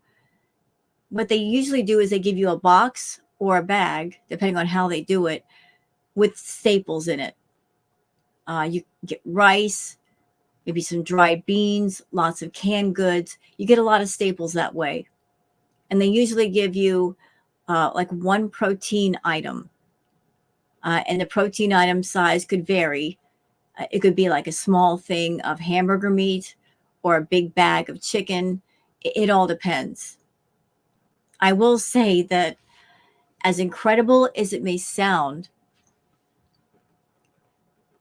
what they usually do is they give you a box or a bag, depending on how they do it, with staples in it. You get rice, maybe some dried beans, lots of canned goods. You get a lot of staples that way. And they usually give you like 1 protein item. And the protein item size could vary. It could be like a small thing of hamburger meat or a big bag of chicken. It all depends. I will say that as incredible as it may sound,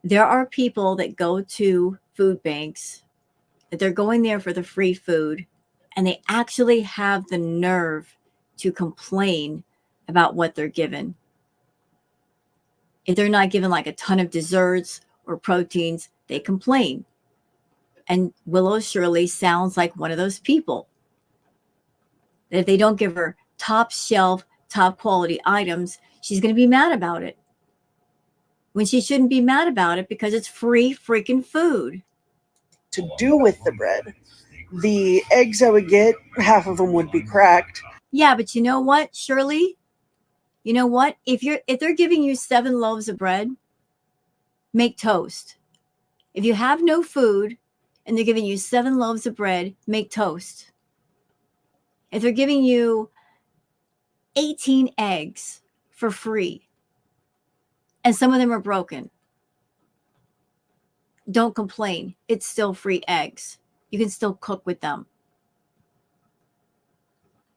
there are people that go to food banks, that they're going there for the free food, and they actually have the nerve to complain about what they're given. If they're not given like a ton of desserts or proteins, they complain. And Willow surely sounds like one of those people. That if they don't give her top shelf, top quality items, she's going to be mad about it. When she shouldn't be mad about it because it's free freaking food. To do with the bread. The eggs I would get, half of them would be cracked. Yeah, but you know what, Shirley? You know what? If they're giving you 7 loaves of bread, make toast. If you have no food and they're giving you 7 loaves of bread, make toast. If they're giving you 18 eggs for free and some of them are broken, don't complain. It's still free eggs. You can still cook with them.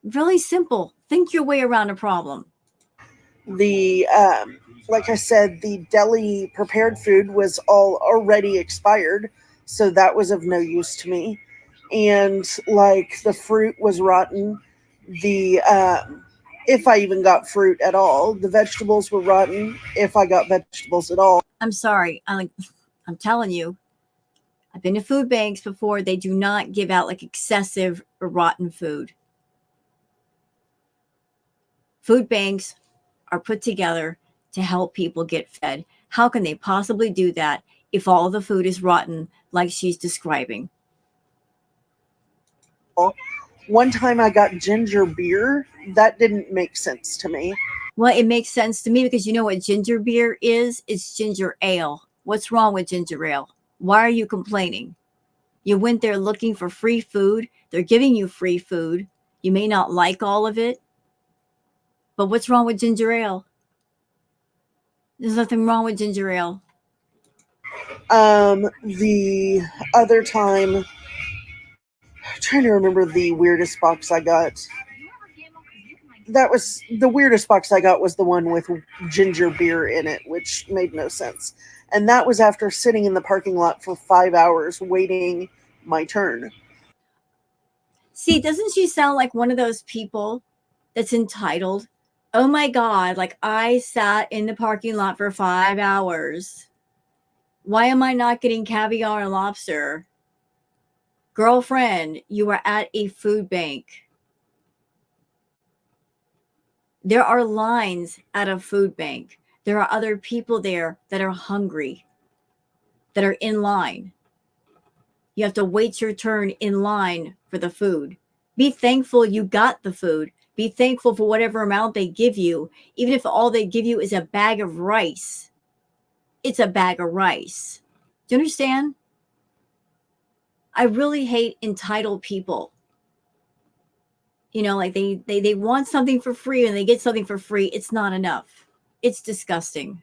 Really simple. Think your way around a problem. The like I said, the deli prepared food was all already expired, so that was of no use to me. And like the fruit was rotten. The if I even got fruit at all, the vegetables were rotten. If I got vegetables at all, I'm sorry. I'm telling you, I've been to food banks before. They do not give out like excessive or rotten food. Food banks are put together to help people get fed. How can they possibly do that if all the food is rotten like she's describing? one time I got ginger beer. That didn't make sense to me. Well, it makes sense to me because you know what ginger beer is? It's ginger ale. What's wrong with ginger ale? Why are you complaining? You went there looking for free food. They're giving you free food. You may not like all of it, but what's wrong with ginger ale? There's nothing wrong with ginger ale. The other time, I'm trying to remember the weirdest box I got. That was the weirdest box I got was the one with ginger beer in it, which made no sense. And that was after sitting in the parking lot for 5 hours waiting my turn. See, doesn't she sound like one of those people that's entitled? Oh my God, like I sat in the parking lot for 5 hours. Why am I not getting caviar and lobster? Girlfriend, you are at a food bank. There are lines at a food bank. There are other people there that are hungry, that are in line. You have to wait your turn in line for the food. Be thankful you got the food. Be thankful for whatever amount they give you, even if all they give you is a bag of rice. It's a bag of rice. Do you understand? I really hate entitled people. You know, like they want something for free and they get something for free. It's not enough. It's disgusting.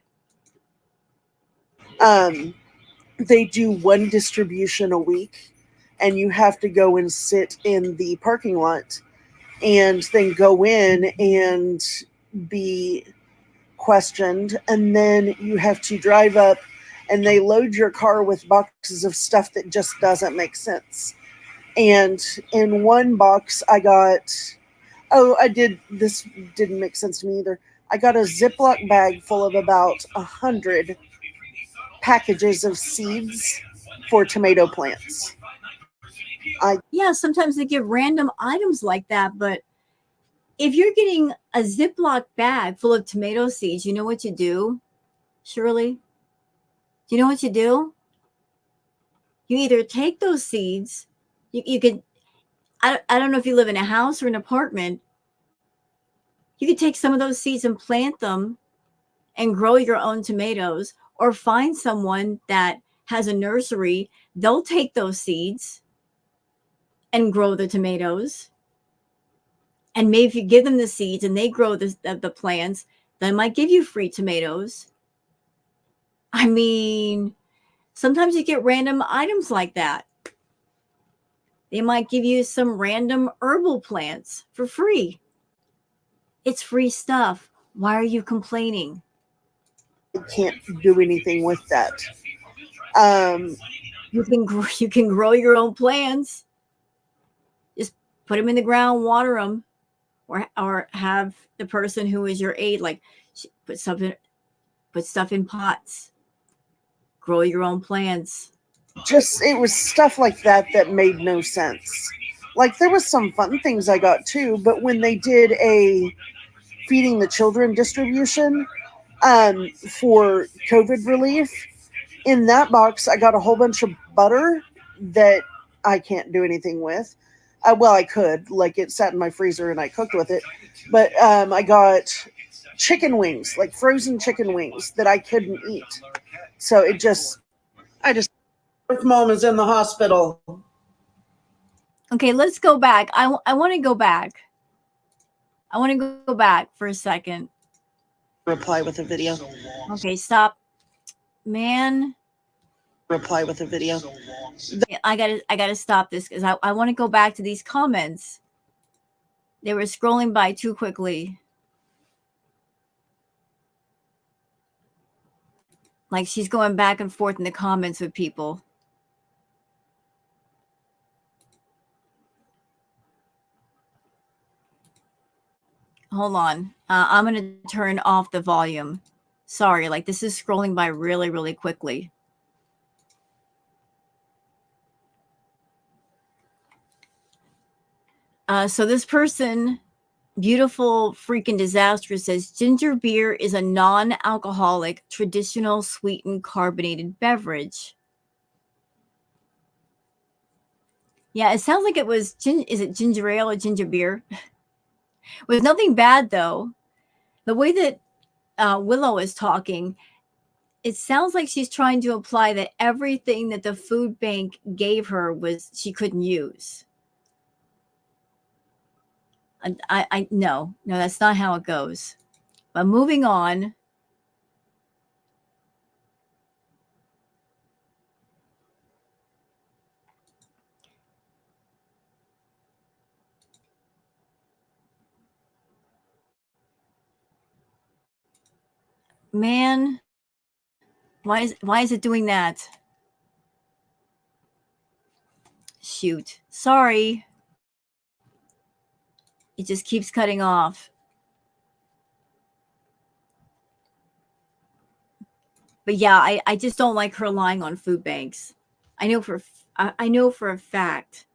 They do one distribution a week, and you have to go and sit in the parking lot and then go in and be questioned, and then you have to drive up and they load your car with boxes of stuff that just doesn't make sense. And in one box this didn't make sense to me either. I got a Ziploc bag full of about 100 packages of seeds for tomato plants. Yeah, sometimes they give random items like that, but if you're getting a Ziploc bag full of tomato seeds, you know what you do, Shirley? Do you know what you do? You either take those seeds, you could, I don't know if you live in a house or an apartment, you could take some of those seeds and plant them and grow your own tomatoes, or find someone that has a nursery. They'll take those seeds and grow the tomatoes. And maybe if you give them the seeds and they grow the plants, they might give you free tomatoes. I mean, sometimes you get random items like that. They might give you some random herbal plants for free. It's free stuff. Why are you complaining? I can't do anything with that. You can grow your own plants. Just put them in the ground, water them, or have the person who is your aide like put stuff in pots. Grow your own plants. Just, it was stuff like that that made no sense. Like, there was some fun things I got too, but when they did a feeding the children distribution for COVID relief, in that box I got a whole bunch of butter that I can't do anything with. Well, I could, like, it sat in my freezer and I cooked with it, but I got chicken wings, like frozen chicken wings that I couldn't eat. So if mom is in the hospital. Okay, let's go back. I want to go back. I want to go back for a second. Reply with a video. Okay, stop. Man, Reply with a video. I gotta stop this because I want to go back to these comments. They were scrolling by too quickly. Like she's going back and forth in the comments with people. Hold on. I'm going to turn off the volume. Sorry, like this is scrolling by really, really quickly. So this person, beautiful freaking disaster, says ginger beer is a non-alcoholic, traditional sweetened carbonated beverage. Yeah, it sounds like it was, is it ginger ale or ginger beer? With nothing bad though. The way that Willow is talking, it sounds like she's trying to imply that everything that the food bank gave her was she couldn't use. I no, that's not how it goes. But moving on. Man, why is it doing that? Shoot. Sorry. It just keeps cutting off. But yeah, I just don't like her lying on food banks. I know for a fact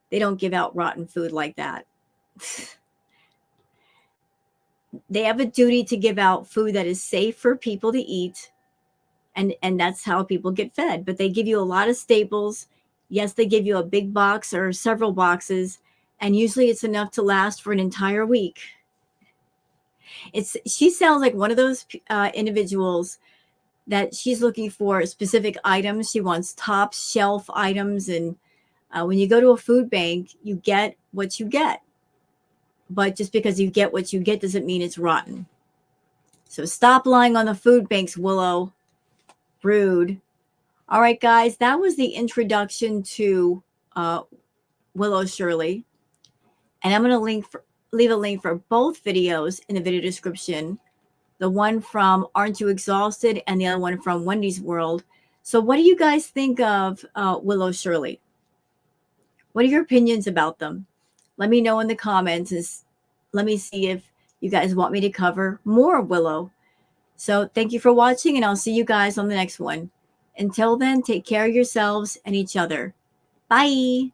they don't give out rotten food like that. They have a duty to give out food that is safe for people to eat, and that's how people get fed. But they give you a lot of staples. Yes, they give you a big box or several boxes, and usually it's enough to last for an entire week. She sounds like one of those individuals that she's looking for specific items. She wants top shelf items, and when you go to a food bank, you get what you get. But just because you get what you get doesn't mean it's rotten. So stop lying on the food banks, Willow. Rude. All right, guys, that was the introduction to Willow Shirley. And I'm going to leave a link for both videos in the video description. The one from Aren't You Exhausted and the other one from Wendy's World. So what do you guys think of Willow Shirley? What are your opinions about them? Let me know in the comments. Let me see if you guys want me to cover more of Willow. So thank you for watching, and I'll see you guys on the next one. Until then, take care of yourselves and each other. Bye.